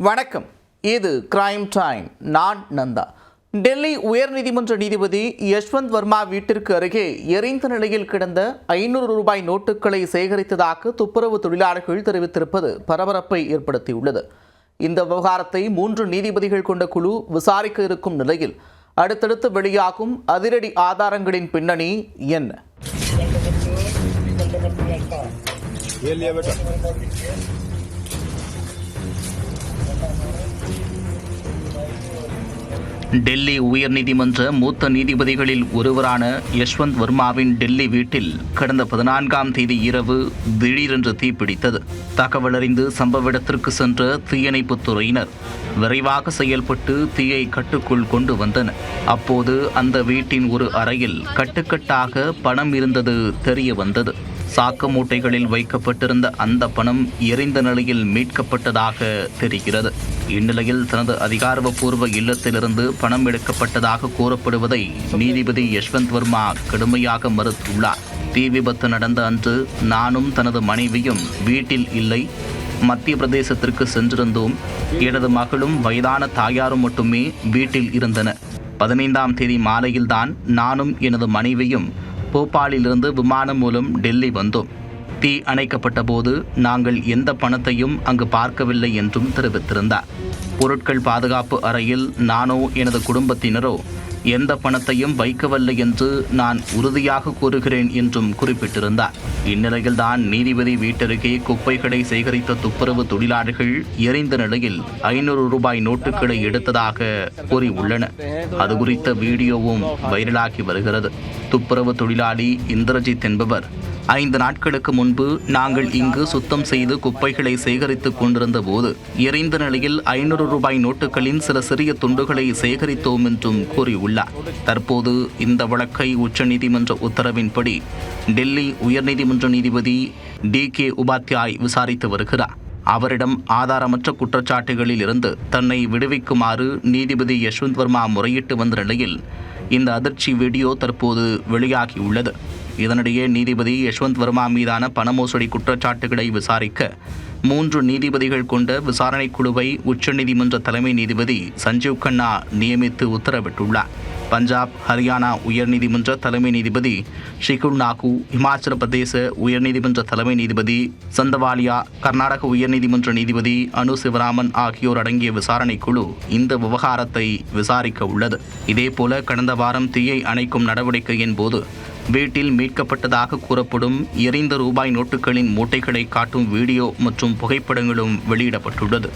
வணக்கம். இது crime time. நான் நந்தா. டெல்லி உயர்நீதிமன்ற நீதிபதி யஷ்வந்த் வர்மா வீட்டிற்கு அருகே எரிந்த நிலையில் கிடந்த 500 ரூபாய் நோட்டுகளை சேகரித்ததாக துப்புரவு தொழிலாளர்கள் தெரிவித்திருப்பது பரபரப்பை ஏற்படுத்தியுள்ளது. இந்த விவகாரத்தை 3 நீதிபதிகள் கொண்ட குழு விசாரிக்க இருக்கும் நிலையில் அடுத்தடுத்து வெளியாகும் அதிரடி ஆதாரங்களின் பின்னணி என்ன? டெல்லி உயர்நீதிமன்ற மூத்த நீதிபதிகளில் ஒருவரான யஷ்வந்த் வர்மாவின் டெல்லி வீட்டில் கடந்த 14ஆம் தேதி இரவு திடீரென்று தீப்பிடித்தது. தகவலறிந்து சம்பவ இடத்திற்கு சென்ற தீயணைப்புத் துறையினர் விரைவாக செயல்பட்டு தீயை கட்டுக்குள் கொண்டு வந்தனர். அப்போது அந்த வீட்டின் ஒரு அறையில் கட்டுக்கட்டாக பணம் இருந்தது தெரிய வந்தது. சாக்கு மூட்டைகளில் வைக்கப்பட்டிருந்த அந்த பணம் எரிந்த நிலையில் மீட்கப்பட்டதாக தெரிகிறது. இந்நிலையில் தனது அதிகாரப்பூர்வ இல்லத்திலிருந்து பணம் எடுக்கப்பட்டதாக கூறப்படுவதை நீதிபதி யஷ்வந்த் வர்மா கடுமையாக மறுத்துள்ளார். தீ விபத்து நடந்த அன்று நானும் தனது மனைவியும் வீட்டில் இல்லை, மத்திய பிரதேசத்திற்கு சென்றிருந்தோம். எனது மகளும் வயதான தாயாரும் மட்டுமே வீட்டில் இருந்தனர். 15ஆம் தேதி மாலையில்தான் நானும் எனது மனைவியும் போபாலிலிருந்து விமானம் மூலம் டெல்லி வந்தோம். தீ அணைக்கப்பட்ட போது நாங்கள் எந்த பணத்தையும் அங்கு பார்க்கவில்லை என்றும் தெரிவித்திருந்தார். பொருட்கள் பாதுகாப்பு அறையில் நானோ எனது குடும்பத்தினரோ எந்த பணத்தையும் வைக்கவில்லை என்று நான் உறுதியாக கூறுகிறேன் என்றும் குறிப்பிட்டிருந்தார். இந்நிலையில்தான் நீதிபதி வீட்டருகே குப்பைகளை சேகரித்த துப்புரவு தொழிலாளர்கள் எரிந்த நிலையில் 500 ரூபாய் நோட்டுகளை எடுத்ததாக கூறியுள்ளனர். அது குறித்த வீடியோவும் வைரலாகி வருகிறது. துப்புரவு தொழிலாளி இந்திரஜித் என்பவர் 5 நாட்களுக்கு முன்பு நாங்கள் இங்கு சுத்தம் செய்து குப்பைகளை சேகரித்துக் கொண்டிருந்த போது எரிந்த நிலையில் 500 ரூபாய் நோட்டுகளின் சில சிறிய துண்டுகளை சேகரித்தோம் என்றும் கூறியுள்ளார். தற்போது இந்த வழக்கை உச்சநீதிமன்ற உத்தரவின்படி டெல்லி உயர்நீதிமன்ற நீதிபதி DK உபாத்யாய் விசாரித்து வருகிறார். அவரிடம் ஆதாரமற்ற குற்றச்சாட்டுகளில் இருந்து தன்னை விடுவிக்குமாறு நீதிபதி யஷ்வந்த் வர்மா முறையிட்டு வந்த நிலையில் இந்த அதிர்ச்சி வீடியோ தற்போது வெளியாகியுள்ளது. இதனிடையே நீதிபதி யஷ்வந்த் வர்மா மீதான பண மோசடி குற்றச்சாட்டுகளை விசாரிக்க 3 நீதிபதிகள் கொண்ட விசாரணை குழுவை உச்சநீதிமன்ற தலைமை நீதிபதி சஞ்சீவ் கண்ணா நியமித்து உத்தரவிட்டுள்ளார். பஞ்சாப், ஹரியானா உயர்நீதிமன்ற தலைமை நீதிபதி ஷிகுல் நாகு, இமாச்சல பிரதேச உயர்நீதிமன்ற தலைமை நீதிபதி சந்தவாலியா, கர்நாடக உயர்நீதிமன்ற நீதிபதி அனு சிவராமன் ஆகியோர் அடங்கிய விசாரணை குழு இந்த விவகாரத்தை விசாரிக்க உள்ளது. இதேபோல கடந்த வாரம் தீயை அணைக்கும் நடவடிக்கையின் போது வீட்டில் மீட்கப்பட்டதாக கூறப்படும் எரிந்த ரூபாய் நோட்டுகளின் மூட்டைகளை காட்டும் வீடியோ மற்றும் புகைப்படங்களும் வெளியிடப்பட்டுள்ளது.